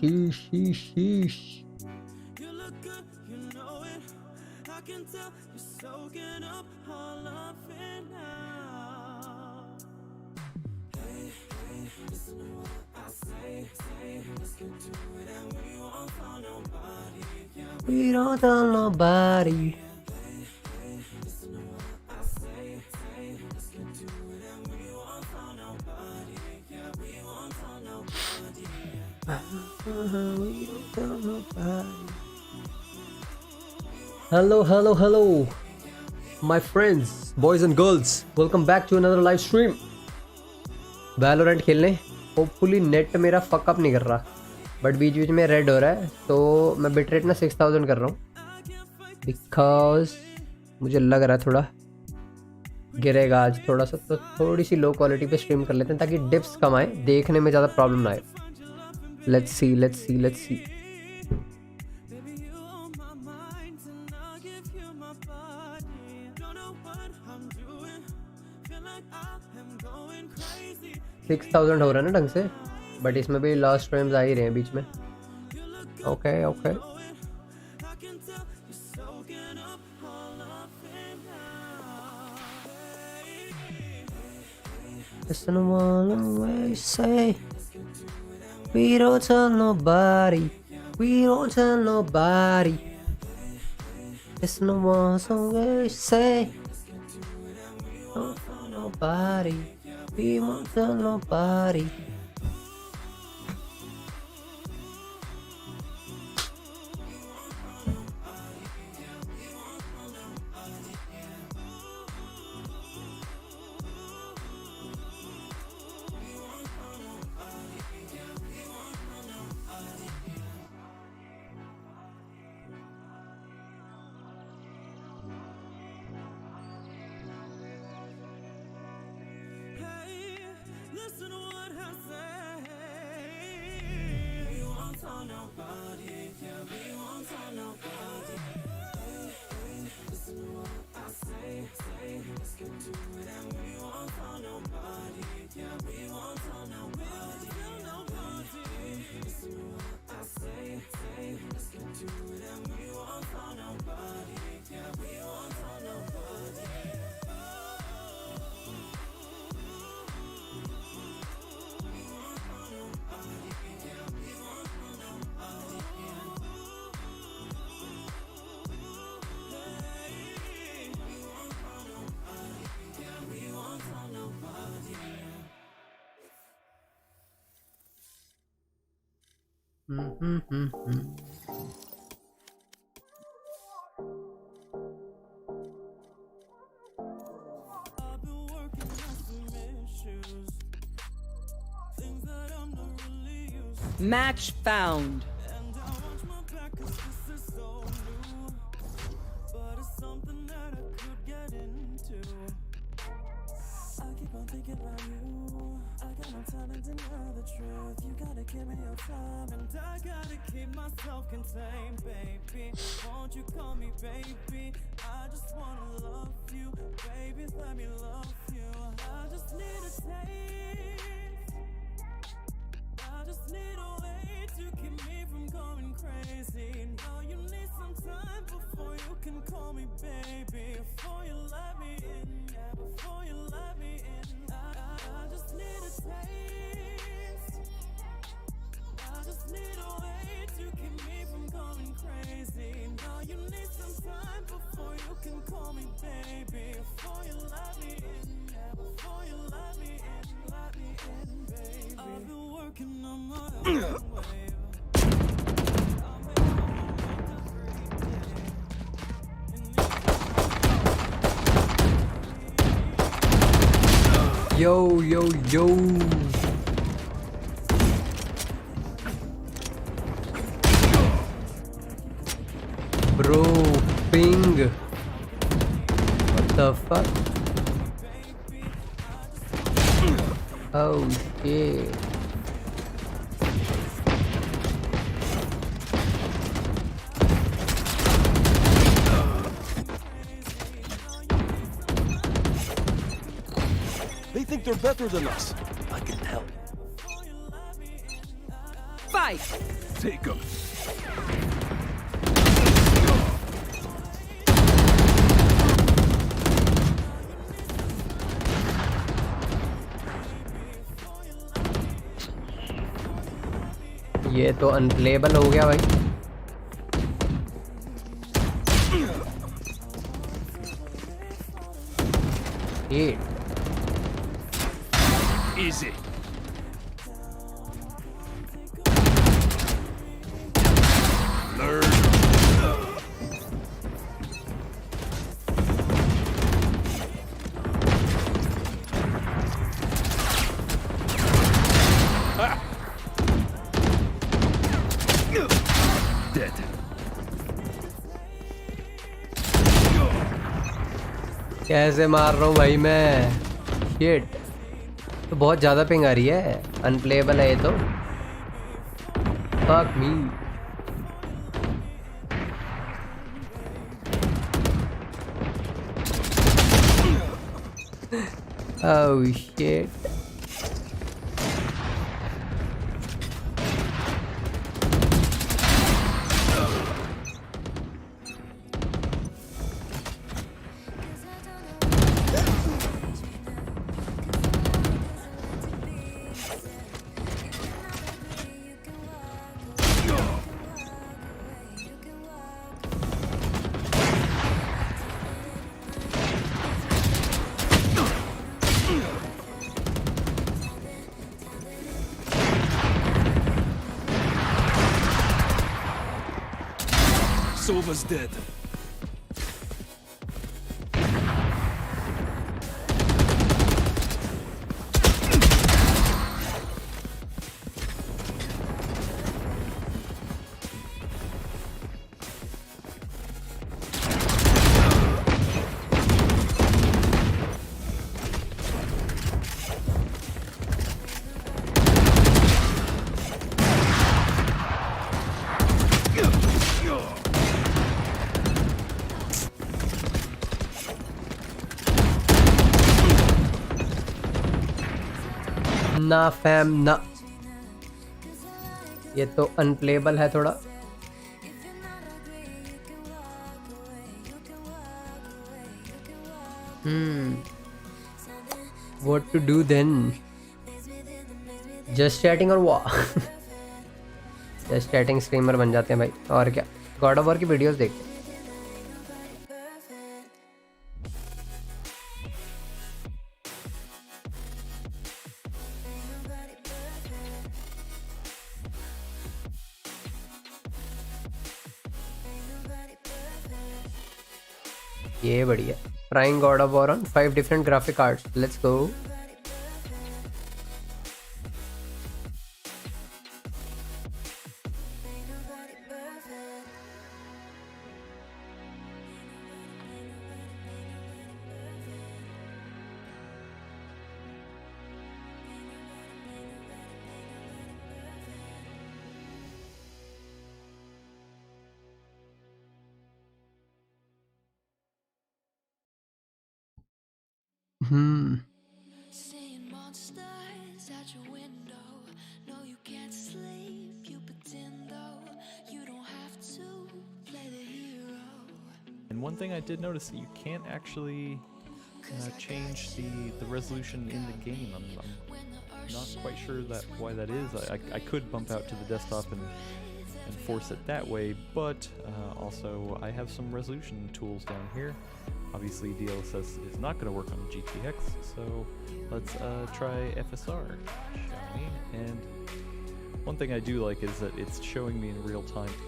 sheesh. You look good, you know it. I can tell you're soaking up all of it now. Hey, listen to what I say. Let's get to it and we won't tell nobody. Yeah, We don't tell nobody. listen to what I say. Let's get to it and we won't tell nobody. Yeah, we won't tell nobody. We don't tell nobody. Hello, my friends, boys and girls. Welcome back to another live stream. Valorant खेलने. Hopefully net मेरा fuck up नहीं कर रहा, but बीच बीच में red हो रहा है, तो मैं बिट रेट ना 6000 कर रहा हूँ, बिकॉज मुझे लग रहा है थोड़ा गिरेगा आज थोड़ा सा, तो थोड़ी सी लो क्वालिटी पे स्ट्रीम कर लेते हैं ताकि डिप्स कम आए, देखने में ज़्यादा प्रॉब्लम ना आए. Let's see. Baby, you on my mind and I'll give you my body. Don't know what I'm doing. Feel like I am going crazy. 6000 हो रहा है ना ढंग से, बट इसमें भी लास्ट फ्रेम्स आ ही रहे हैं बीच में. Okay I can tell you're soaking up all of it now. Listen to what I say. We don't tell nobody. Listen to what I say. Don't tell nobody. We won't tell nobody. Listen to what I say. We won't tell nobody. Yeah, we won't tell nobody. Listen to what I say. Let's get to it and we won't tell nobody. Yeah, we won't tell nobody. Listen to what I say. Let's get to it and we won't tell nobody. Yeah, we won't tell nobody. I've been working on some issues, things that I'm not really used to. Match found. And I watch my back 'cause this is so new, but it's something that I could get into. I keep on thinking about you. I got no time to deny the truth. You gotta give me your time, and I gotta keep myself contained, baby. Won't you call me baby? I just wanna love you, baby. Let me love you. I just need a taste. I just need a way to keep me from going crazy. Now you need some time before you can call me baby. Before you let me in, yeah, before you let me in. I just need a taste. I just need a way to keep me from going crazy. Now you need some time before you can call me baby. Before you let me in, yeah, before you let me in, baby. I've been working on my own wave. I'm making Yo. Bro, ping. What the fuck? Oh shit. They think they're better than us. I can help. Fight! Take 'em. ये तो unplayable हो गया भाई। ये Easy. Learn. Dead. कैसे मार रहा हूँ भाई मैं? शिट, तो बहुत ज़्यादा पिंग आ रही है। अनप्लेबल है ये तो। Fuck me. Oh shit. Sova's dead. ना फैम ना, ये तो अनप्लेबल है थोड़ा। What to do then? Just chatting और वाह। जस्ट चैटिंग स्ट्रीमर बन जाते हैं भाई, और क्या। गॉड ऑफ वॉर की वीडियोस देखते हैं। ये बढ़िया। Trying God of war on 5 different graphic arts. Let's go. Seeing monsters at your window. No, you can't sleep. You pretend though. You don't have to play the hero. And one thing I did notice that you can't actually change the resolution in the game. I'm not quite sure why that is. I could bump out to the desktop and force it that way, but also I have some resolution tools down here. Obviously DLSS is not going to work on GTX, so let's try FSR, shall we? And one thing I do like is that it's showing me in real time.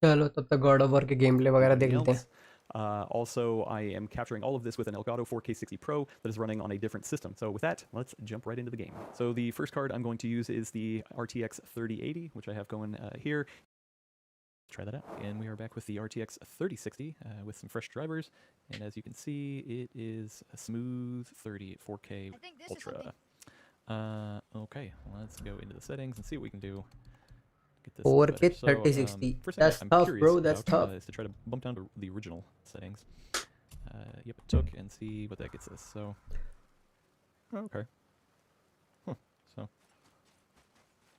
चलो तब तक God of war के game play वगैरह देख Anything लेते हैं. else? Also, I am capturing all of this with an Elgato 4K60 Pro that is running on a different system. So with that, let's jump right into the game. So the first card I'm going to use is the RTX 3080, which I have going here. Try that out. And we are back with the RTX 3060 with some fresh drivers. And as you can see, it is a smooth 30 4K Ultra. Okay, let's go into the settings and see what we can do. Get this a little 4K better. So, 3060. first thing That's I'm tough, curious bro. That's about, tough. is to try to bump down to the original settings. Yep, it took, and see what that gets us. So, okay. Huh. So,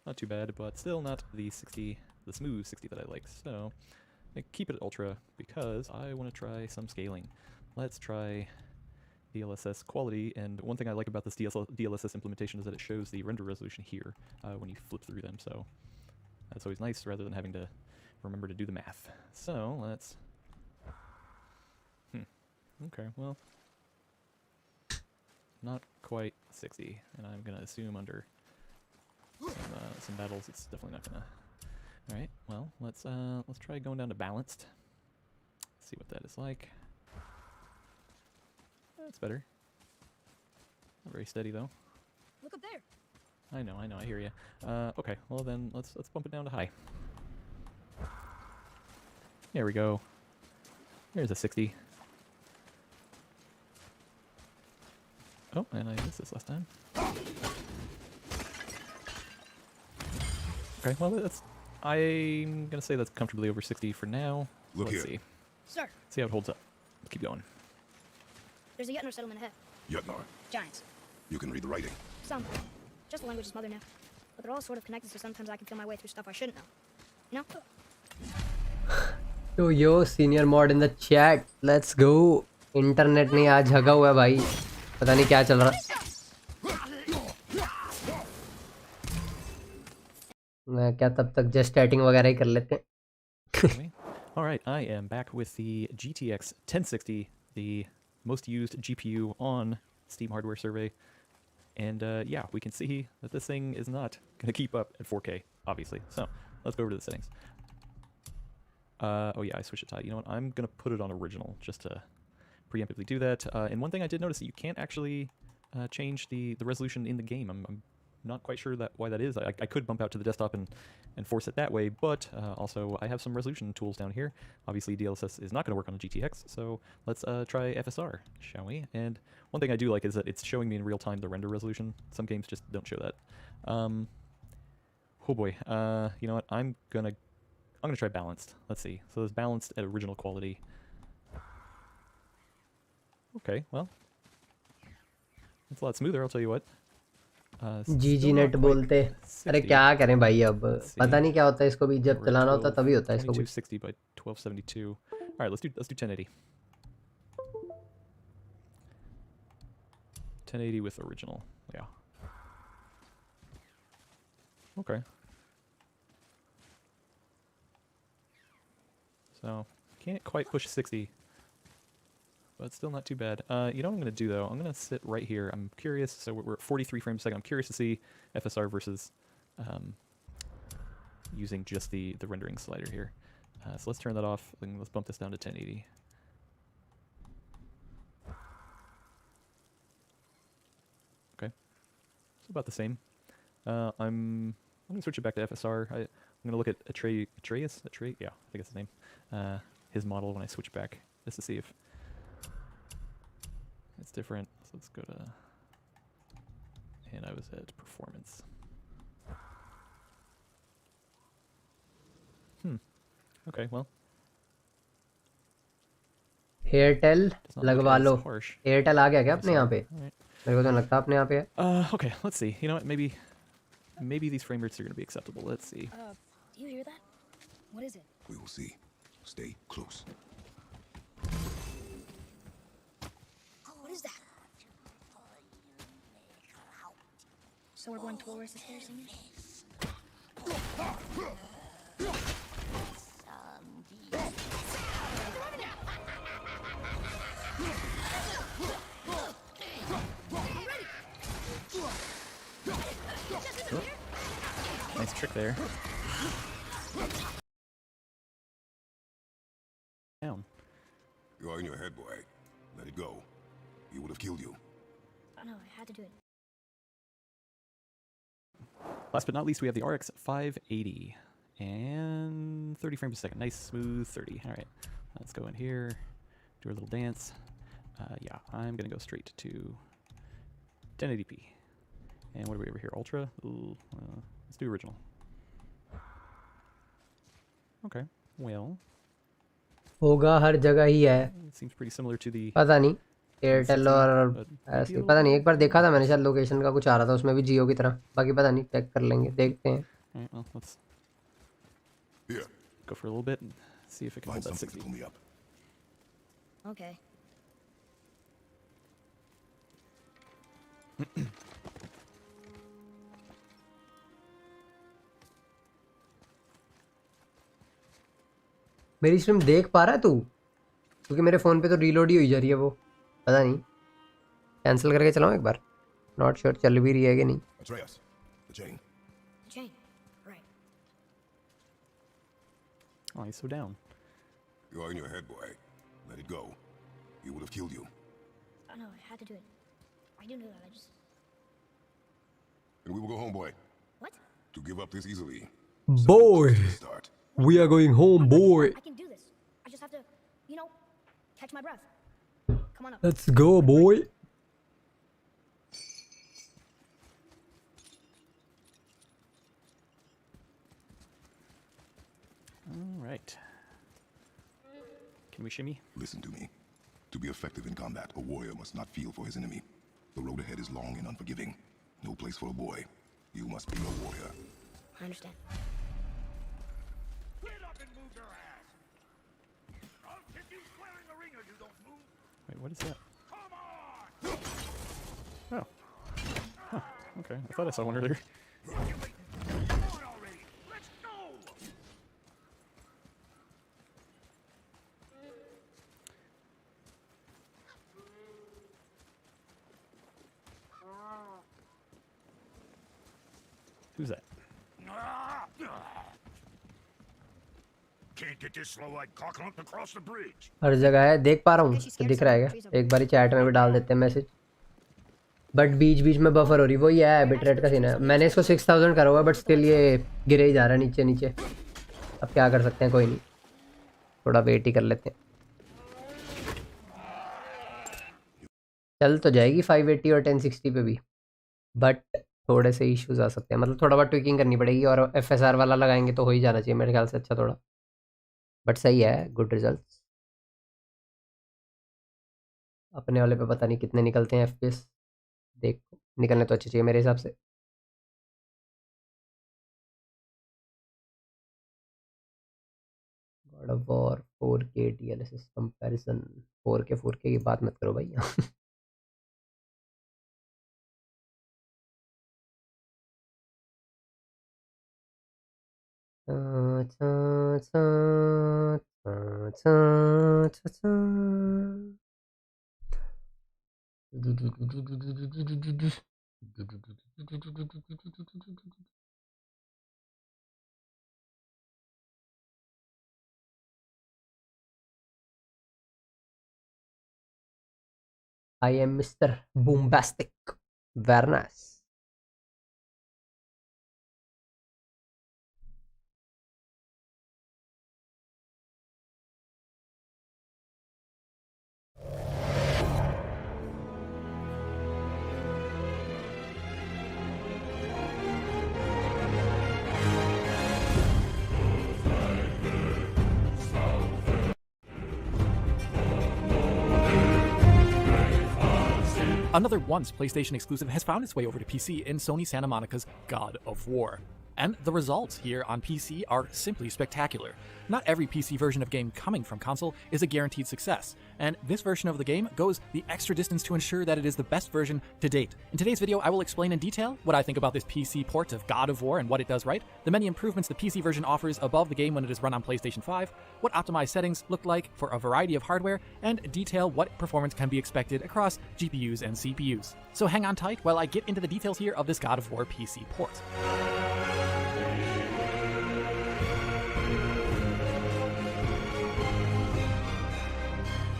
not too bad, but still not the 60, the smooth 60 that I like. So, I keep it at ultra because I want to try some scaling. Let's try DLSS quality, and one thing I like about this DLSS implementation is that it shows the render resolution here when you flip through them. So that's always nice rather than having to remember to do the math. So let's. Okay, well, not quite 60, and I'm gonna assume under some battles it's definitely not gonna. All right, well, let's try going down to balanced. See what that is like. That's better. Not very steady though. Look up there. I know, I hear you. Okay, well then let's bump it down to high. There we go. There's a 60. Oh, and I missed this last time. Okay, well that's. I'm gonna say that's comfortably over 60 for now. Look Let's here. see. Sir, See how it holds up. Let's keep going. there's a Yetner settlement ahead. Yetnar, Giants. you can read the writing. Some. Just the language is mother now. But they're all sort of connected, so sometimes I can feel my way through stuff I shouldn't know. You know? तो yo senior mod in the chat. Let's go. Internet ने आज हगा हुआ है भाई. पता नहीं क्या चल रहा. मैं क्या तब तक जस्ट चैटिंग वगैरह ही कर लेते हैं. All right, I am back with the GTX 1060, the most used GPU on Steam Hardware Survey. And yeah, we can see that this thing is not going to keep up at 4K, obviously. So let's go over to the settings. Oh yeah, I switched it to high. You know what? I'm going to put it on original just to preemptively do that. And one thing I did notice that you can't actually change the resolution in the game. I'm not quite sure why that is. I could bump out to the desktop and force it that way, but also I have some resolution tools down here. Obviously DLSS is not going to work on a GTX, so let's try FSR, shall we? And one thing I do like is that it's showing me in real time the render resolution. Some games just don't show that. Oh boy, you know what? I'm gonna try balanced. Let's see. So there's balanced at original quality. Okay, well, it's a lot smoother. I'll tell you what. G G net बोलते. अरे क्या करें भाई, अब पता नहीं क्या होता है इसको भी. जब चलाना होता तभी होता है इसको कुछ. 2260 by 1272. All right, let's do 1080. 1080 with original. Yeah. Okay. So can't quite push 60, but still not too bad. You know what I'm going to do though? I'm going to sit right here. I'm curious. So we're at 43 frames a second. I'm curious to see FSR versus using just the rendering slider here. So let's turn that off and let's bump this down to 1080. Okay, it's about the same. I'm going to switch it back to FSR. I'm going to look at Atreus? Yeah, I think that's his name. His model when I switch back, just to see if it's different. So let's go to, and I was at performance. Okay, well. Airtel does not look लगवा as लो. harsh. Airtel आ गया क्या अपने यहाँ पे? All right. मेरे को तो लगता है अपने यहाँ पे है. Okay, let's see. You know what? Maybe these frame rates are going to be acceptable. Let's see. Do you hear that? What is it? We will see. Stay close. What is that? So we're going towards the stairs, singing? Nice trick there. Last but not least, we have the RX 580 and 30 frames a second. Nice, smooth 30. All right, let's go in here, do a little dance. Yeah, I'm gonna go straight to 1080p. And what do we over here? Ultra? Ooh, let's do original. Okay, well, होगा हर जगह ही है. it seems pretty similar to the. पता नहीं Airtel और ऐसे पता नहीं, एक बार देखा था मैंने शायद लोकेशन का कुछ आ रहा था उसमें भी जियो की तरह. बाकी पता नहीं, चेक कर लेंगे, देखते हैं. All right, well, let's Here, go for a little bit and see if it can find hold that something to 60. pull me up. Okay. मेरी स्ट्रीम देख पा रहा है तू? क्योंकि मेरे फ़ोन पे तो रीलोड ही हुई जा रही है वो. पता नहीं, कैंसिल करके चलाऊँ एक बार. नॉट श्योर चल भी रही है कि नहीं. Atreus, the chain. Chain. Right. Oh, he's so down. You're in your head, boy. Let it go. He would have killed you. Oh no, I had to do it. I do know that. I just. And we will go home, boy. What? To give up this easily. Boy, Start. we are going home, boy. I can do this. I just have to, you know, catch my breath. Come on up. Let's go, boy. All right. Can we shimmy? Listen to me. To be effective in combat, a warrior must not feel for his enemy. The road ahead is long and unforgiving. No place for a boy. You must be a warrior. I understand. Get up and move your ass. I'll kick you square in the ring if you don't move. Wait, what is that? Come on. Oh. Huh. Okay, I thought I saw one earlier. Come on already. Let's go. Who's that? Can't get this slow-eyed cocklump across the bridge. हर जगह है, देख पा रहा हूँ. दिख रहा है क्या? एक बार चैट में भी डाल देते हैं मैसेज. बट बीच बीच में बफर हो रही. वो ये है बिट रेट का सीन है. मैंने इसको 6000 करा हुआ है बट स्टिल ये गिरे ही जा रहा है नीचे नीचे. अब क्या कर सकते हैं, कोई नहीं, थोड़ा वेट ही कर लेते हैं. चल तो जाएगी 580 और 1060 पे भी, बट थोड़े से इश्यूज आ सकते हैं. मतलब थोड़ा बहुत ट्विकिंग करनी पड़ेगी और FSR वाला लगाएंगे तो हो ही जाना चाहिए मेरे ख्याल से अच्छा थोड़ा. बट सही है, गुड रिजल्ट्स. अपने वाले पे पता नहीं कितने निकलते हैं FPS. देख, निकलने तो अच्छे चाहिए मेरे हिसाब से. God of war 4K DLSS comparison. 4K की बात मत करो भाई. I am Mr. Bombastic. Very nice. Another once PlayStation exclusive has found its way over to PC in Sony Santa Monica's God of War. And the results here on PC are simply spectacular. Not every PC version of game coming from console is a guaranteed success, and this version of the game goes the extra distance to ensure that it is the best version to date. In today's video, I will explain in detail what I think about this PC port of God of War and what it does right, the many improvements the PC version offers above the game when it is run on PlayStation 5, what optimized settings look like for a variety of hardware, and detail what performance can be expected across GPUs and CPUs. So hang on tight while I get into the details here of this God of War PC port.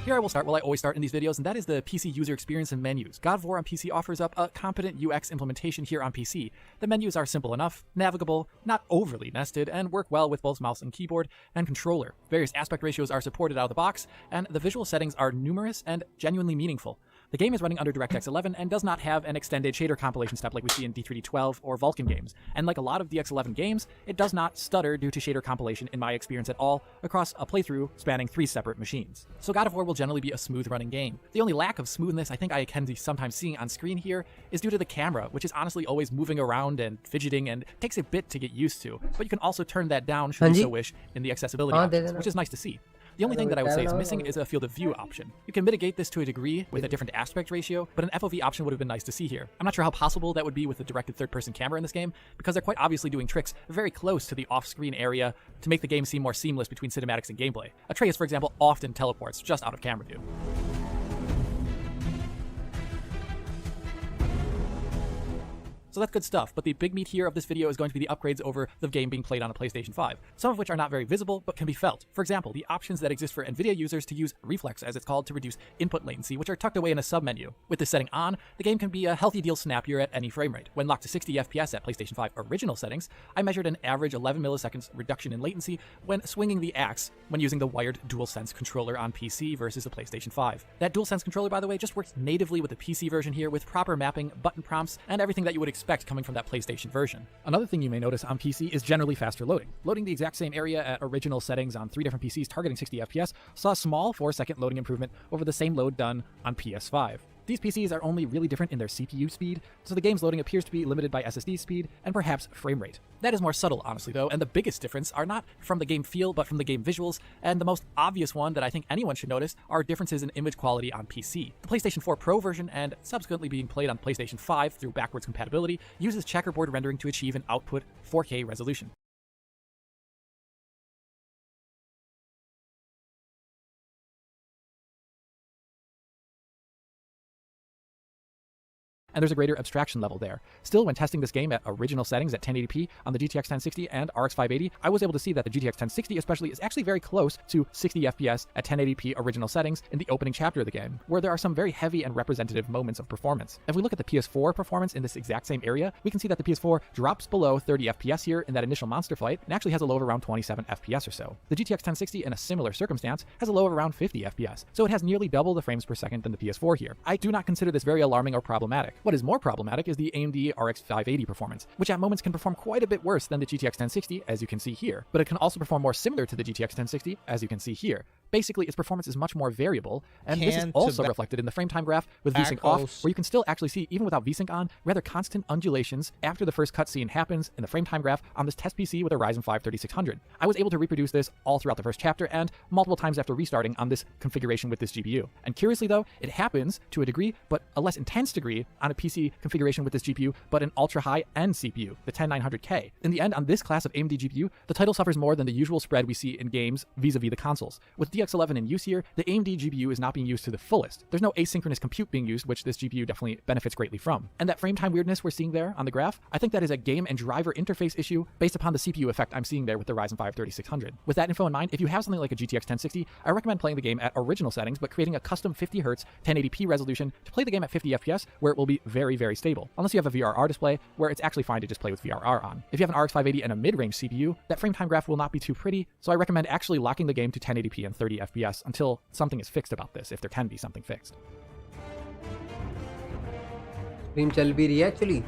Here I will start, well I always start in these videos, and that is the PC user experience and menus. God of War on PC offers up a competent UX implementation here on PC. The menus are simple enough, navigable, not overly nested, and work well with both mouse and keyboard and controller. Various aspect ratios are supported out of the box, and the visual settings are numerous and genuinely meaningful. The game is running under DirectX 11 and does not have an extended shader compilation step like we see in D3D12 or Vulkan games. And like a lot of DX11 games, it does not stutter due to shader compilation in my experience at all across a playthrough spanning 3 separate machines. So God of War will generally be a smooth running game. The only lack of smoothness I think I can be sometimes seeing on screen here is due to the camera, which is honestly always moving around and fidgeting and takes a bit to get used to. But you can also turn that down should you so wish in the accessibility options, which is nice to see. The only thing that I would say is missing is a field of view option. You can mitigate this to a degree with a different aspect ratio, but an FOV option would have been nice to see here. I'm not sure how possible that would be with a directed third-person camera in this game, because they're quite obviously doing tricks very close to the off-screen area to make the game seem more seamless between cinematics and gameplay. Atreus, for example, often teleports just out of camera view. So that's good stuff, but the big meat here of this video is going to be the upgrades over the game being played on a PlayStation 5, some of which are not very visible, but can be felt. For example, the options that exist for NVIDIA users to use Reflex, as it's called, to reduce input latency, which are tucked away in a submenu. With this setting on, the game can be a healthy deal snappier at any frame rate. When locked to 60 FPS at PlayStation 5 original settings, I measured an average 11 milliseconds reduction in latency when swinging the axe when using the wired DualSense controller on PC versus the PlayStation 5. That DualSense controller, by the way, just works natively with the PC version here with proper mapping, button prompts, and everything that you would expect coming from that PlayStation version. Another thing you may notice on PC is generally faster loading. Loading the exact same area at original settings on 3 different PCs targeting 60 FPS saw a small 4-second loading improvement over the same load done on PS5. These PCs are only really different in their CPU speed, so the game's loading appears to be limited by SSD speed and perhaps frame rate. That is more subtle, honestly, though, and the biggest difference are not from the game feel, but from the game visuals, and the most obvious one that I think anyone should notice are differences in image quality on PC. The PlayStation 4 Pro version, and subsequently being played on PlayStation 5 through backwards compatibility, uses checkerboard rendering to achieve an output 4K resolution. And there's a greater abstraction level there. Still, when testing this game at original settings at 1080p on the GTX 1060 and RX 580, I was able to see that the GTX 1060 especially is actually very close to 60 FPS at 1080p original settings in the opening chapter of the game, where there are some very heavy and representative moments of performance. If we look at the PS4 performance in this exact same area, we can see that the PS4 drops below 30 FPS here in that initial monster fight and actually has a low of around 27 FPS or so. The GTX 1060 in a similar circumstance has a low of around 50 FPS, so it has nearly double the frames per second than the PS4 here. I do not consider this very alarming or problematic. What is more problematic is the AMD RX 580 performance, which at moments can perform quite a bit worse than the GTX 1060, as you can see here, but it can also perform more similar to the GTX 1060, as you can see here. Basically, its performance is much more variable, and this is also reflected in the frame time graph with VSync off, where you can still actually see, even without VSync on, rather constant undulations after the first cutscene happens in the frame time graph on this test PC with a Ryzen 5 3600. I was able to reproduce this all throughout the first chapter and multiple times after restarting on this configuration with this GPU. And curiously though, it happens to a degree, but a less intense degree on a PC configuration with this GPU, but an ultra-high-end CPU, the 10900K. In the end, on this class of AMD GPU, the title suffers more than the usual spread we see in games vis-a-vis the consoles. With DX11 in use here, the AMD GPU is not being used to the fullest. There's no asynchronous compute being used, which this GPU definitely benefits greatly from. And that frame time weirdness we're seeing there on the graph, I think that is a game and driver interface issue based upon the CPU effect I'm seeing there with the Ryzen 5 3600. With that info in mind, if you have something like a GTX 1060, I recommend playing the game at original settings, but creating a custom 50Hz 1080p resolution to play the game at 50 FPS, where it will be very, very stable. Unless you have a VRR display, where it's actually fine to just play with VRR on. If you have an RX 580 and a mid-range CPU, that frame time graph will not be too pretty, so I recommend actually locking the game to 1080p and 30 FPS until something is fixed about this, if there can be something fixed. Stream chal bhi rahi hai actually.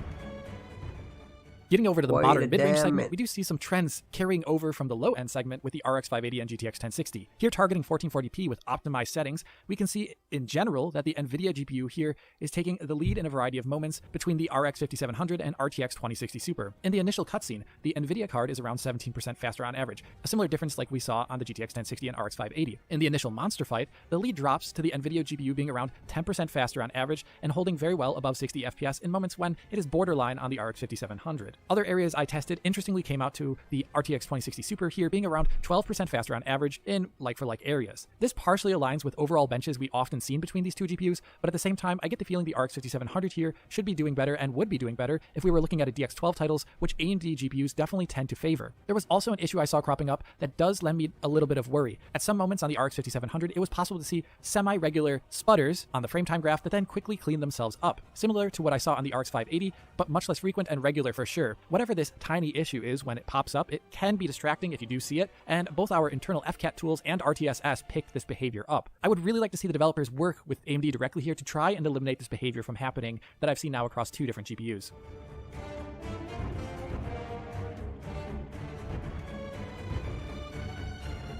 Getting over to the Wait modern a mid-range damn segment, it. we do see some trends carrying over from the low-end segment with the RX 580 and GTX 1060. Here, targeting 1440p with optimized settings, we can see in general that the NVIDIA GPU here is taking the lead in a variety of moments between the RX 5700 and RTX 2060 Super. In the initial cutscene, the NVIDIA card is around 17% faster on average, a similar difference like we saw on the GTX 1060 and RX 580. In the initial monster fight, the lead drops to the NVIDIA GPU being around 10% faster on average and holding very well above 60 FPS in moments when it is borderline on the RX 5700. Other areas I tested interestingly came out to the RTX 2060 Super here being around 12% faster on average in like-for-like areas. This partially aligns with overall benches we often seen between these two GPUs, but at the same time, I get the feeling the RX 5700 here should be doing better and would be doing better if we were looking at a DX12 titles, which AMD GPUs definitely tend to favor. There was also an issue I saw cropping up that does lend me a little bit of worry. At some moments on the RX 5700, it was possible to see semi-regular sputters on the frame time graph that then quickly clean themselves up, similar to what I saw on the RX 580, but much less frequent and regular for sure. Whatever this tiny issue is when it pops up, it can be distracting if you do see it, and both our internal FCAT tools and RTSS picked this behavior up. I would really like to see the developers work with AMD directly here to try and eliminate this behavior from happening that I've seen now across two different GPUs.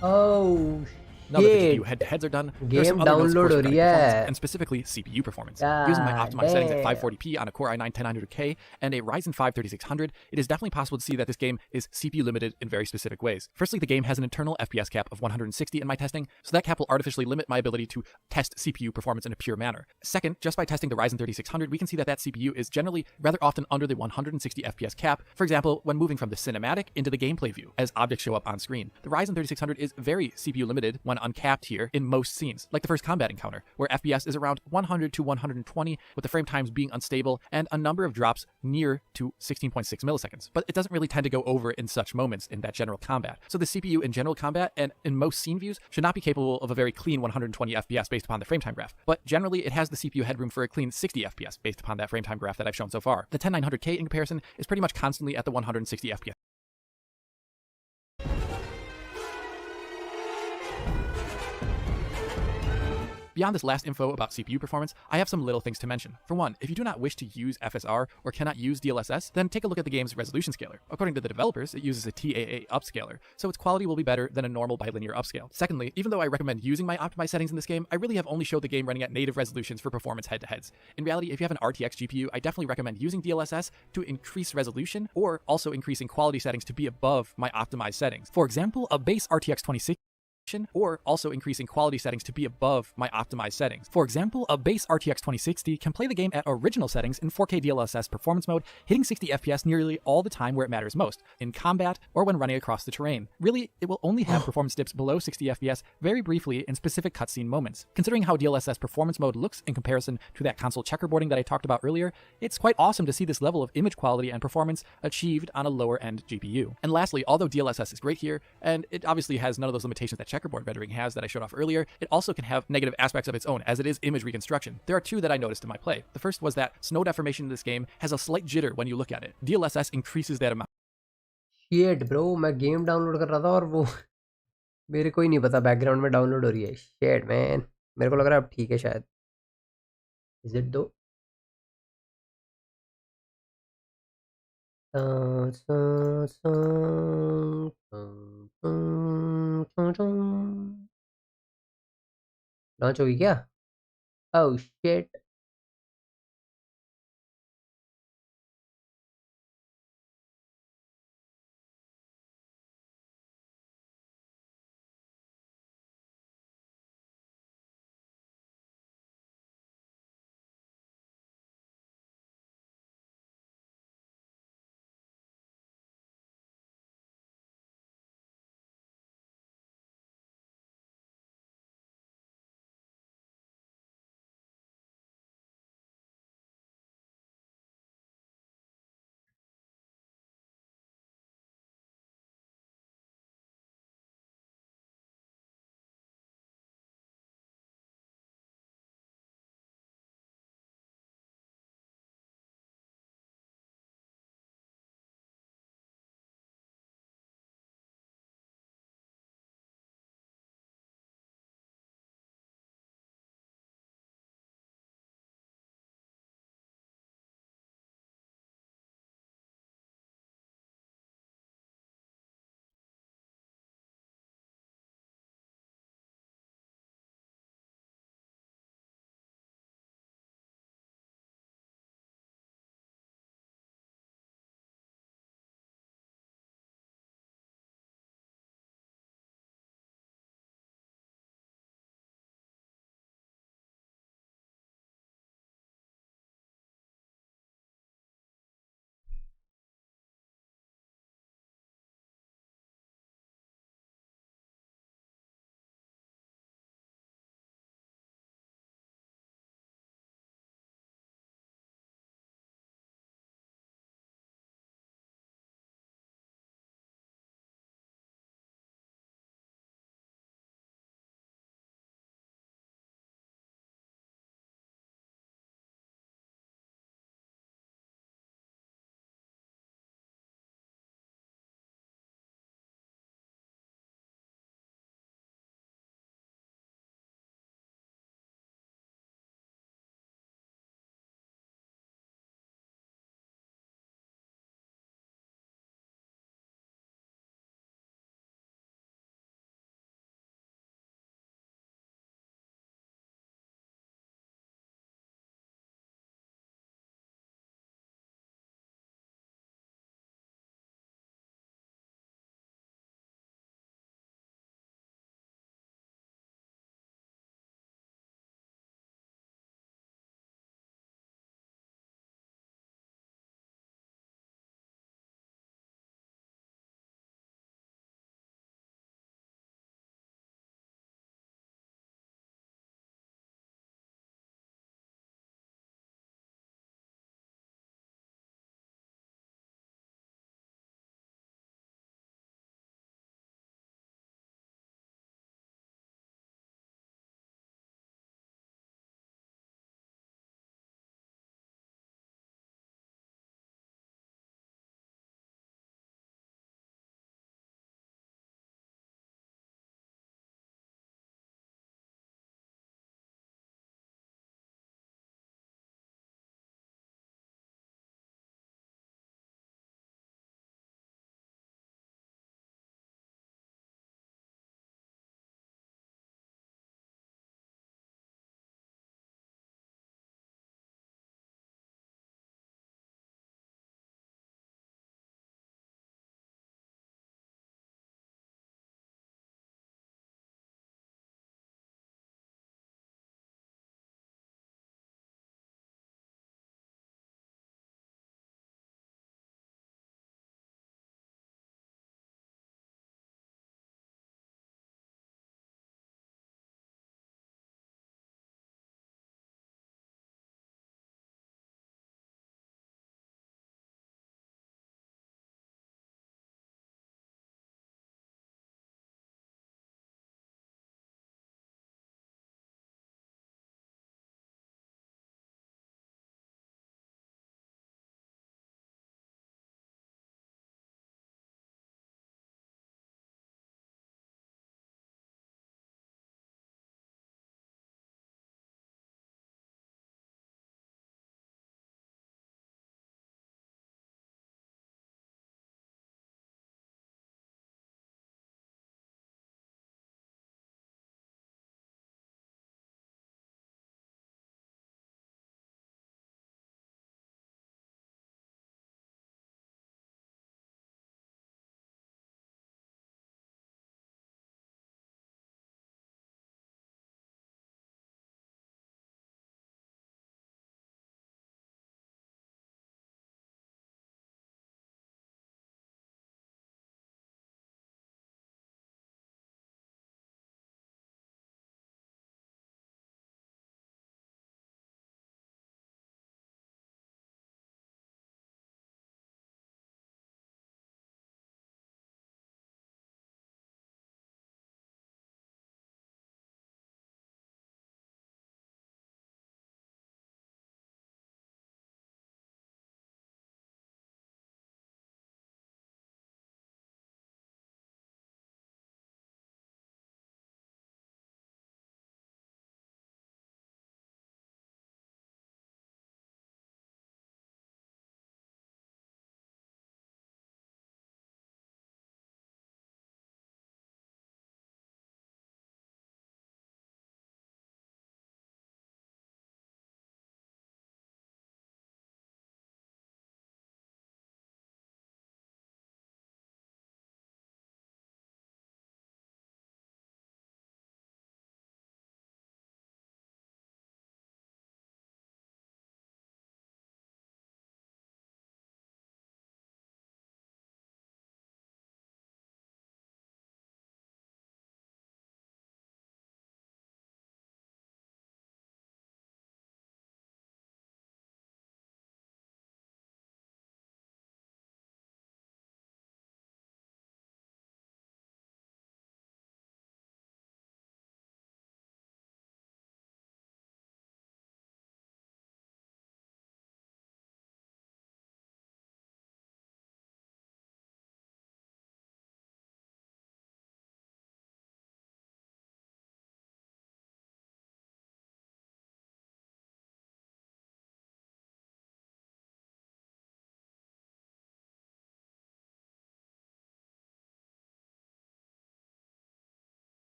Oh Now that the shit. GPU head-to-heads are done, there are Game some other notes, of download course, हो regarding रही performance, है. and specifically CPU performance. Using my optimized settings at damn. 540p on a Core i9 10900K and a Ryzen 5 3600, it is definitely possible to see that this game is CPU limited in very specific ways. Firstly, the game has an internal FPS cap of 160 in my testing, so that cap will artificially limit my ability to test CPU performance in a pure manner. Second, just by testing the Ryzen 3600, we can see that that CPU is generally rather often under the 160 FPS cap. For example, when moving from the cinematic into the gameplay view, as objects show up on screen. The Ryzen 3600 is very CPU limited when uncapped here in most scenes, like the first combat encounter, where FPS is around 100 to 120, with the frame times being unstable and a number of drops near to 16.6 milliseconds. But it doesn't really tend to go over in such moments in that general combat. So the CPU in general combat and in most scene views should not be capable of a very clean 120 FPS based upon the frame time graph. But generally, it has the CPU headroom for a clean 60 FPS based upon that frame time graph that I've shown so far. The 10900K in comparison is pretty much constantly at the 160 FPS. Beyond this last info about CPU performance, I have some little things to mention. For one, if you do not wish to use FSR or cannot use DLSS, then take a look at the game's resolution scaler. According to the developers, it uses a TAA upscaler, so its quality will be better than a normal bilinear upscale. Secondly, even though I recommend using my optimized settings in this game, I really have only showed the game running at native resolutions for performance head-to-heads. In reality, if you have an RTX GPU, I definitely recommend using DLSS to increase resolution or also increasing quality settings to be above my optimized settings. For example, a base RTX 2060 or also increasing quality settings to be above my optimized settings. For example, a base RTX 2060 can play the game at original settings in 4K DLSS performance mode, hitting 60 FPS nearly all the time where it matters most, in combat or when running across the terrain. Really, it will only have performance dips below 60 FPS very briefly in specific cutscene moments. Considering how DLSS performance mode looks in comparison to that console checkerboarding that I talked about earlier, it's quite awesome to see this level of image quality and performance achieved on a lower end GPU. And lastly, although DLSS is great here, and it obviously has none of those limitations that checkerboard rendering has that I showed off earlier, it also can have negative aspects of its own, as it is image reconstruction. There are two that I noticed in my play. The first was that snow deformation in this game has a slight jitter when you look at it. DLSS increases that amount. Shit bro, मैं game download कर रहा था और वो मेरे को ही नहीं पता बैकग्राउंड में डाउनलोड हो रही है. Shit man, मेरे को लग रहा है अब ठीक है शायद. Is it though? लॉन्च होगी क्या? Oh shit.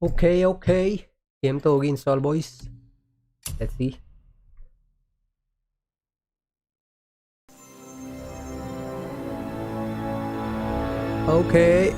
ओके गेम तो होगी install boys, let's see. Okay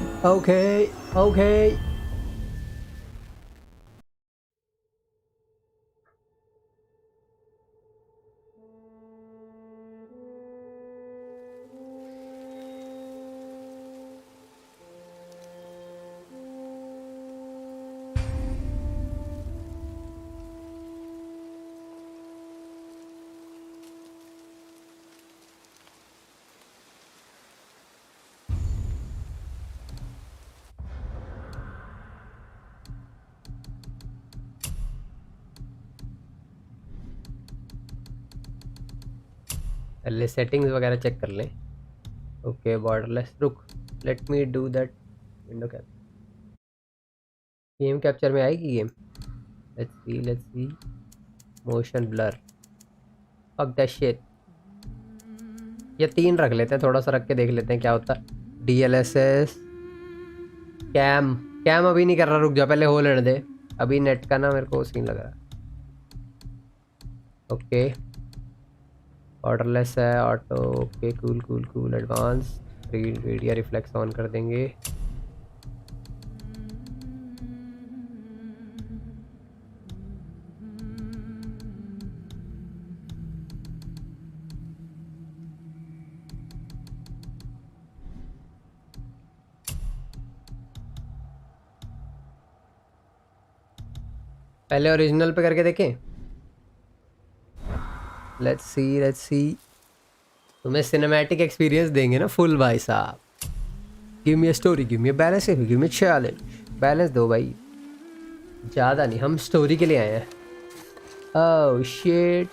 पहले सेटिंग्स वगैरह चेक कर लें। ओके बॉर्डरलेस, रुक, let me do that. Window cap, game capture में आएगी game. Let's see motion blur, fuck that shit. ये 3 रख लेते हैं, थोड़ा सा रख के देख लेते हैं क्या होता है। DLSS कैम अभी नहीं कर रहा, रुक जा, पहले हो लेने दे। अभी नेट का ना मेरे को सीन लग रहा है। ओके ऑर्डरलेस है, auto, okay cool advance, media reflex on कर देंगे। पहले ओरिजिनल पे करके देखें। लेट्स सी तुम्हें सिनेमैटिक एक्सपीरियंस देंगे ना फुल भाई साहब। Give me a story, give me a balance, give me challenge. Balance दो भाई, ज़्यादा नहीं, हम स्टोरी के लिए आए हैं। Oh shit,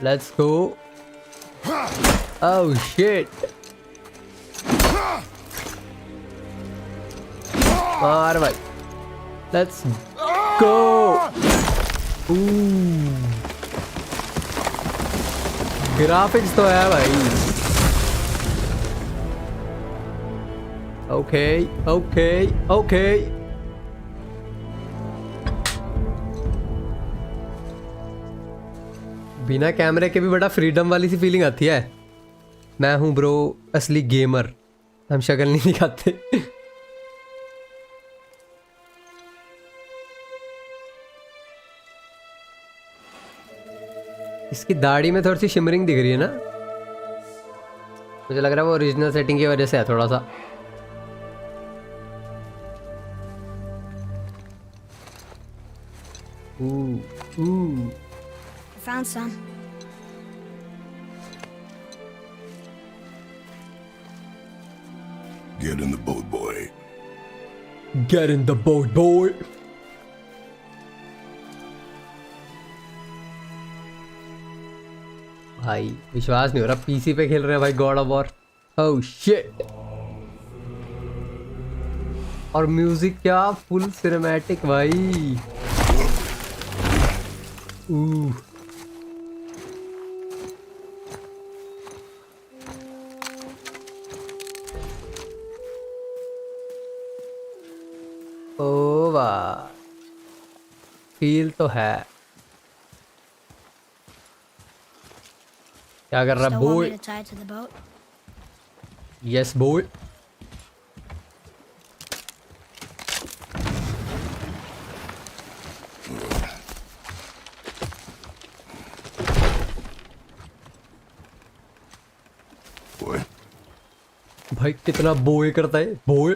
let's go. Oh shit, मार भाई, let's go. ग्राफिक्स तो है भाई। ओके बिना कैमरे के भी बड़ा फ्रीडम वाली सी फीलिंग आती है। मैं हूं ब्रो असली गेमर, हम शक्ल नहीं दिखाते। इसकी दाढ़ी में थोड़ी सी शिमरिंग दिख रही है ना, मुझे लग रहा है वो ओरिजिनल सेटिंग की वजह से है थोड़ा सा। Found some. Get in the boat, boy. Get in the boat, boy. भाई विश्वास नहीं हो रहा, पीसी पे खेल रहे हैं भाई God of war. Oh shit, और म्यूजिक क्या फुल सिनेमैटिक भाई। ओ वाह, फील तो है। क्या कर रहा Still want boy? me to tie it to the boat? Yes boy. Boy, भाई कितना बॉय करता है बॉय।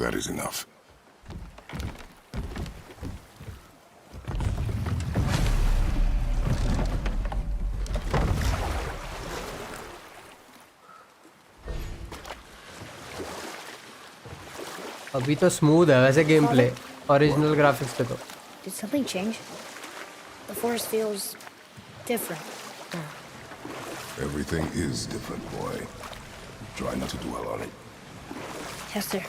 that is enough. अभी तो स्मूथ है वैसे गेम प्ले ओरिजिनल ग्राफिक्स पे तो. Did something change? The forest feels different. Everything is different, boy. Try not to dwell on it. Yes, sir.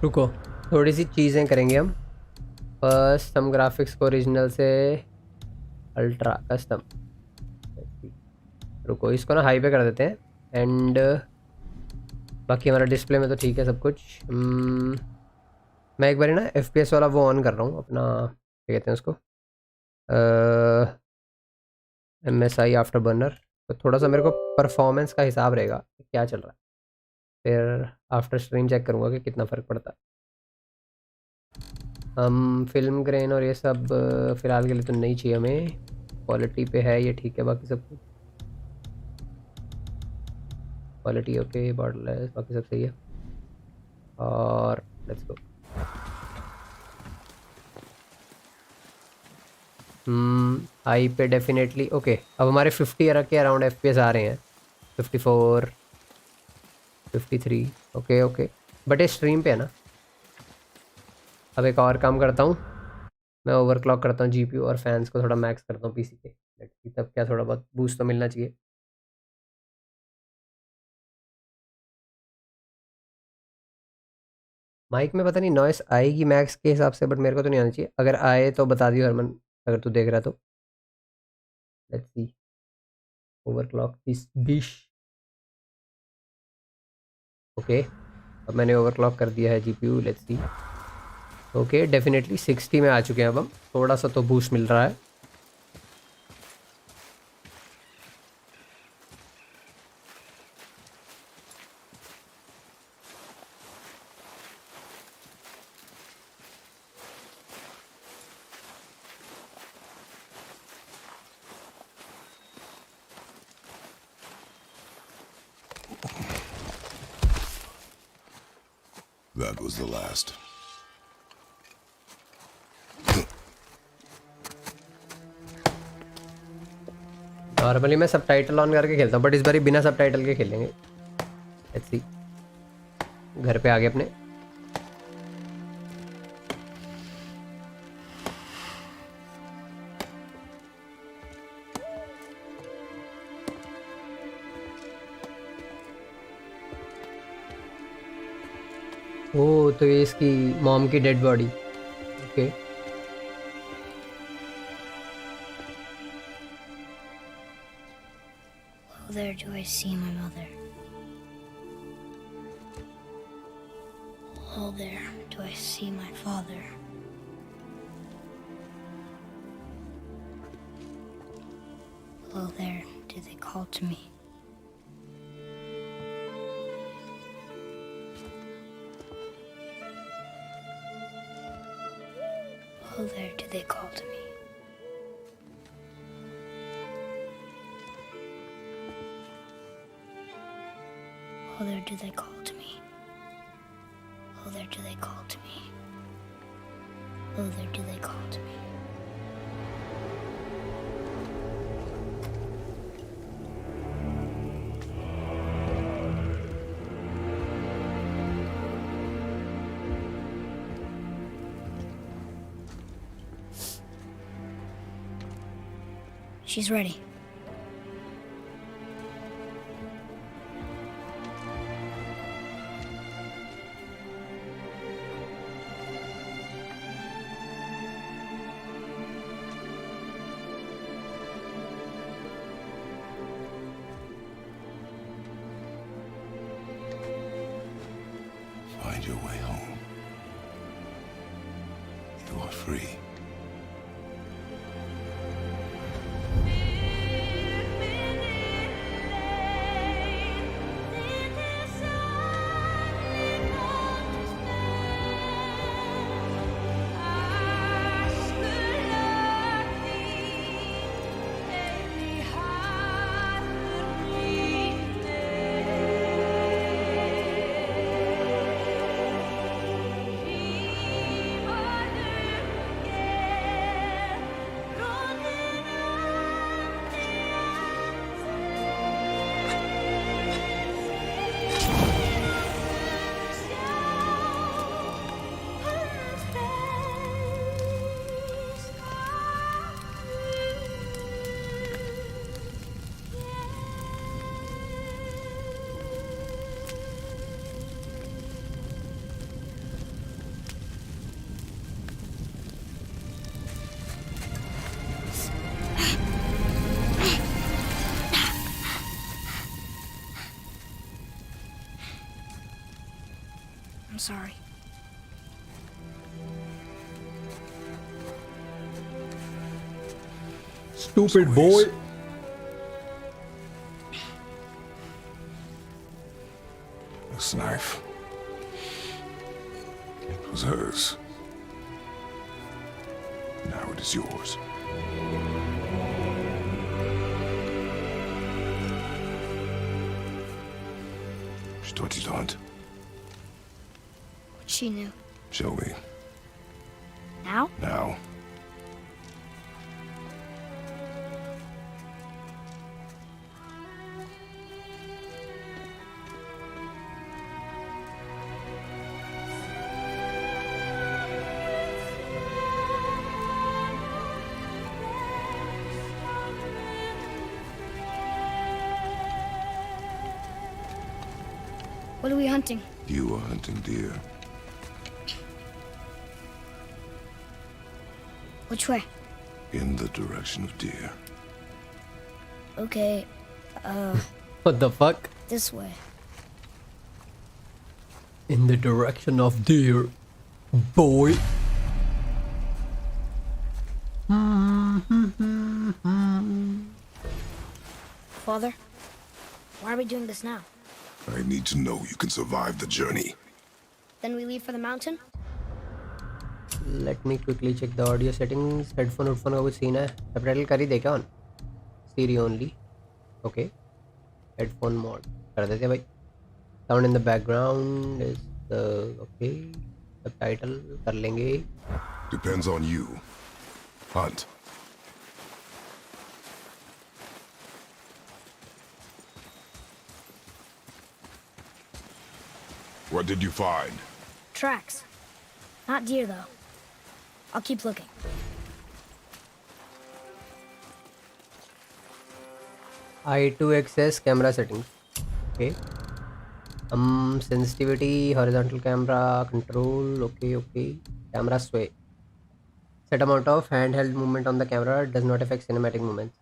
रुको, थोड़ी सी चीज़ें करेंगे हम. फर्स्ट हम ग्राफिक्स को ओरिजिनल से अल्ट्रा कस्टम. रुको, इसको ना हाई पे कर देते हैं. एंड बाकी हमारा डिस्प्ले में तो ठीक है सब कुछ. मैं एक बार ना FPS वाला वो ऑन कर रहा हूँ अपना, क्या कहते हैं उसको, MSI आफ्टर बर्नर. तो थोड़ा सा मेरे को परफॉर्मेंस का हिसाब रहेगा कि क्या चल रहा है. फिर आफ्टर स्ट्रीम चेक करूँगा कि कितना फ़र्क पड़ता है. हम फिल्म ग्रेन और ये सब फ़िलहाल के लिए तो नहीं चाहिए हमें. क्वालिटी पे है ये ठीक है. बाकी सब कुछ क्वालिटी ओके, बॉर्डरलेस, बाकी सब सही है. और लेट्स गो. हाई पे डेफिनेटली ओके. अब हमारे 50 के अराउंड FPS आ रहे हैं. 54, 53 ओके ओके. बट ये स्ट्रीम पे है ना. अब एक और काम करता हूँ, मैं ओवरक्लॉक करता हूँ GPU और फैंस को थोड़ा मैक्स करता हूँ PC के. तब क्या थोड़ा बहुत बूस्ट तो मिलना चाहिए. माइक में पता नहीं नॉइस आएगी मैक्स के हिसाब से, बट मेरे को तो नहीं आना चाहिए. अगर आए तो बता दियो हरमन, अगर तू देख रहा है तो. Let's see. Overclock this dish. Okay, अब मैंने ओवरक्लॉक कर दिया है GPU. Let's see. Okay, definitely 60 में आ चुके हैं. अब हम थोड़ा सा तो बूस्ट मिल रहा है. That was the last. Normally मैं सबटाइटल ऑन करके खेलता हूँ, बट इस बार बिना सबटाइटल के खेलेंगे. Let's see. घर पे आ गए अपने. ओ तो ये इसकी मॉम की dead body. Okay. Oh, there do I see my mother. Oh, there do I see my father. Oh, there do they call to me. Oh, there do they call to me. Oh, there do they call to me. Oh, there do they call to me. Oh, there do they call to me. She's ready. Find your way home. You are free. I'm sorry. Stupid boy. This knife. It was hers. Now it is yours. She taught you to hunt. What she knew. Show me. Now? Now. What are we hunting? You are hunting deer. Which way? In the direction of deer. Okay, What the fuck? this way. In the direction of deer, boy. Father, why are we doing this now? I need to know you can survive the journey. Then we leave for the mountain? Let me quickly check the audio settings. Headphone का कुछ scene है? Subtitle कर ही दे क्या on? Siri only. Okay. Headphone mode कर देते हैं भाई. Sound in the background is okay. Subtitle कर लेंगे. Depends on you. Hunt. What did you find? Tracks. Not deer, though. I'll keep looking. I2XS camera settings. Okay. Sensitivity, horizontal camera control. Okay. Camera sway. Set amount of handheld movement on the camera does not affect cinematic movements.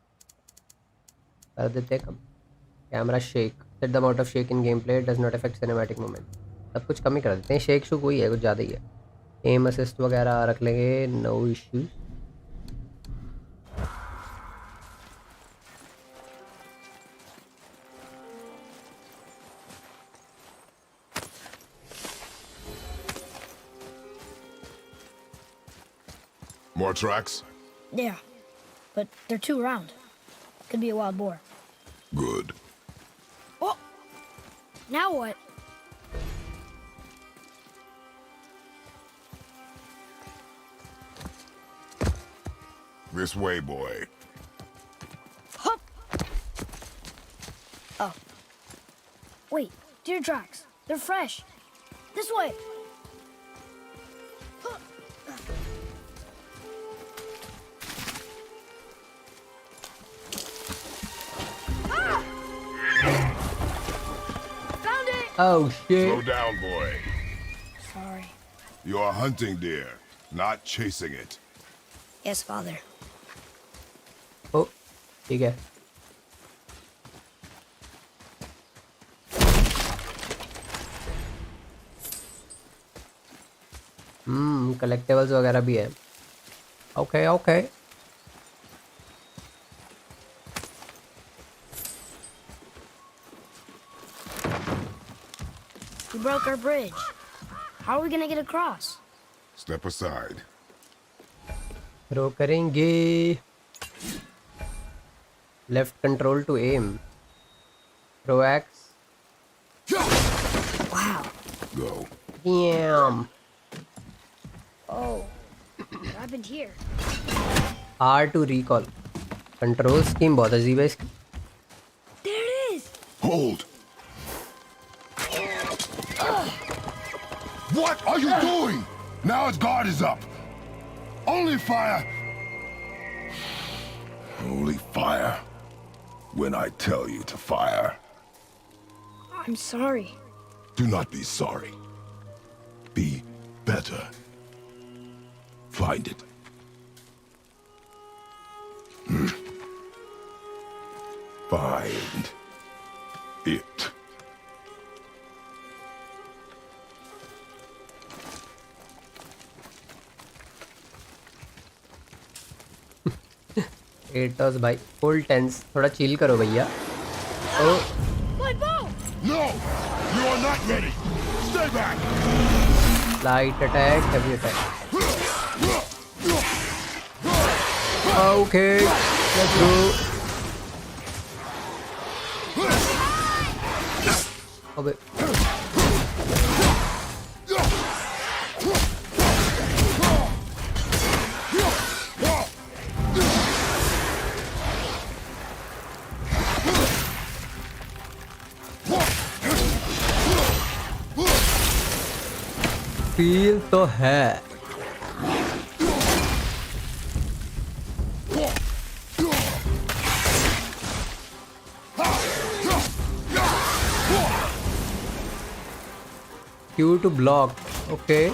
कर देते हैं कम. Camera shake. Set the amount of shake in gameplay does not affect cinematic movements. सब कुछ कम ही कर देते हैं. Shake shook वही है, कुछ ज़्यादा ही है. एम असिस्ट वगैरह रख लेंगे. No issues. More tracks? Yeah, but they're too round. Could be a wild boar. Good. Oh! Now what? This way, boy. Hup! Oh. Wait, deer tracks. They're fresh. This way. Hup. Ah! Found it! Oh shit. Slow down, boy. Sorry. You are hunting deer, not chasing it. Yes, Father. Oh, ठीक है. Collectibles वगैरह भी है. Okay. We broke our bridge. How are we gonna get across? Step aside. Throw करेंगे. Left control to aim. Throw X. Wow. Go. Damn. Oh. What happened here? R to recall. Control scheme बहुत अजीब है इसकी. There it is! Hold! What are you doing? Now its guard is up. Only fire. Only fire. When I tell you to fire. I'm sorry. Do not be sorry. Be better. Find it. Find it. एटर्स भाई full tense, थोड़ा chill करो भैया। ओ My bow! No! You are not ready! Stay back! Light attack, heavy attack. Okay let's go. अबे feel तो है। Q to block. Okay.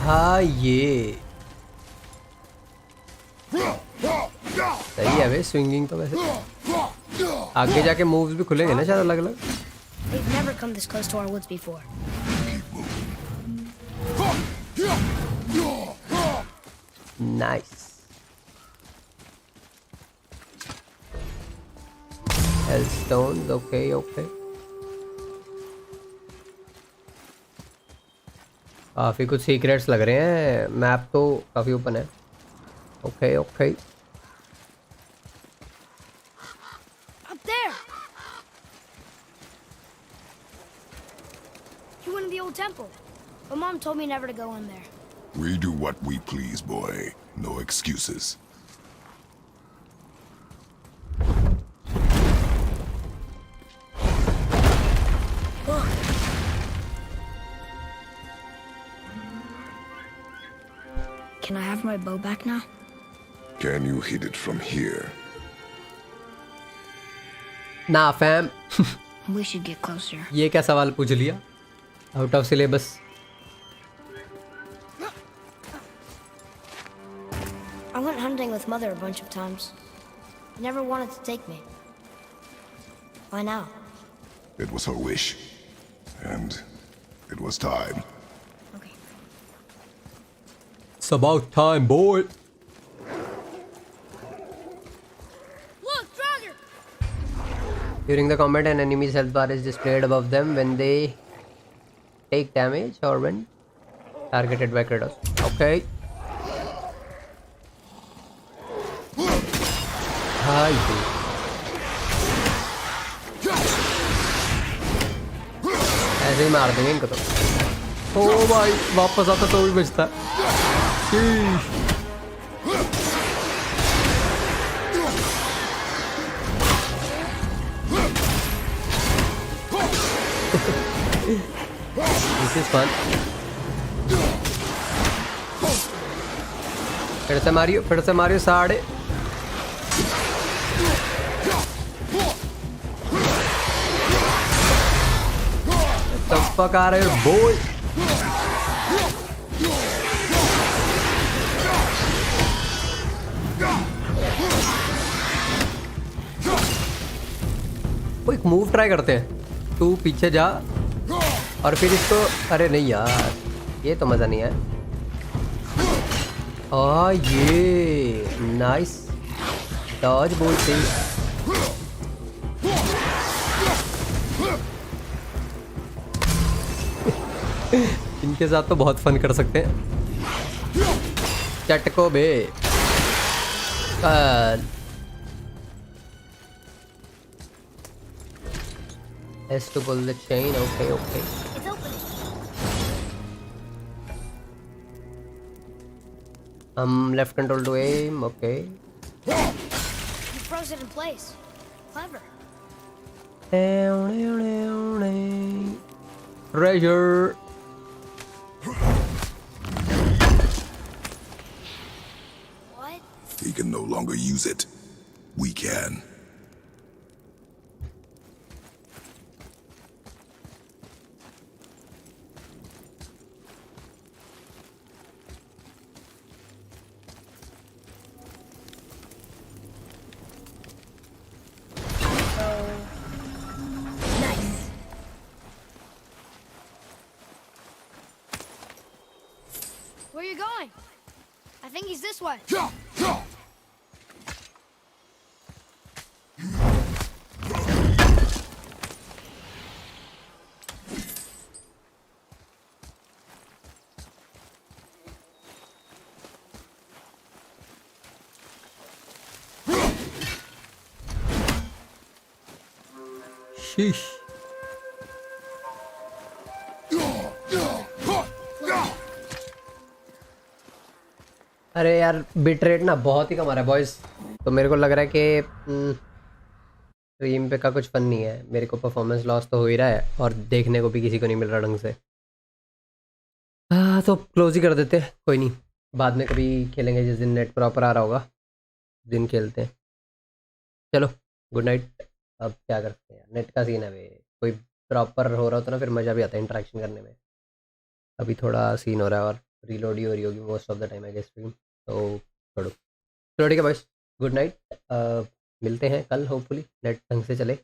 हाँ ये सही है भाई, स्विंगिंग तो वैसे आगे जाके मूव्स भी खुलेंगे ना शायद अलग अलग। They've never come this close to our woods before. Nice. Hellstones, okay okay. काफी कुछ सीक्रेट्स लग रहे हैं, मैप तो काफी ओपन है। Okay okay. Up there! You went in the old temple. But Mom told me never to go in there. We do what we please, boy. No excuses. Can I have my bow back now? Can you hit it from here? ना fam. We should get closer. ये क्या सवाल पूछ लिया, out of syllabus. I went hunting with Mother a bunch of times. She never wanted to take me. Why now? It was her wish. And it was time. Okay. It's about time, boy. Look, Draugr! During the combat, an enemy's health bar is displayed above them when they take damage or when targeted by Kratos. Okay. Hi, dude. ऐसे ही मार देंगे इनको तो। ओ भाई वापस आता तो भी बचता। This is fun. फिर से मारियो साढ़े। fuck out of here, boy. वो एक मूव ट्राई करते हैं, तू पीछे जा और फिर इसको, अरे नहीं यार ये तो मज़ा नहीं है। ये नाइस डॉज बोलते हैं। इनके साथ तो बहुत फन कर सकते हैं। चटको बे has to pull the chain. Okay. It's open. Left control to aim. Okay. You froze it in place. Clever. Treasure. longer use it. We can. Nice. Where are you going? I think he's this way. शीश। अरे यार bit rate ना बहुत ही कम आ रहा है boys, तो मेरे को लग रहा है कि स्ट्रीम पे का कुछ फन नहीं है। मेरे को परफॉर्मेंस लॉस तो हो ही रहा है और देखने को भी किसी को नहीं मिल रहा ढंग से। हाँ तो क्लोज ही कर देते हैं, कोई नहीं, बाद में कभी खेलेंगे जिस दिन नेट प्रॉपर आ रहा होगा उस दिन खेलते हैं। चलो गुड नाइट। अब क्या कर सकते हैं, नेट का सीन है वे, कोई प्रॉपर हो रहा होता ना फिर मज़ा भी आता है इंटरेक्शन करने में। अभी थोड़ा सीन हो रहा है और रीलोड ही हो रही होगी most of the time I guess stream, तो छोड़ो। चलो ठीक है बॉयज, गुड नाइट। मिलते हैं कल, होपफुली नेट ढंग से चले।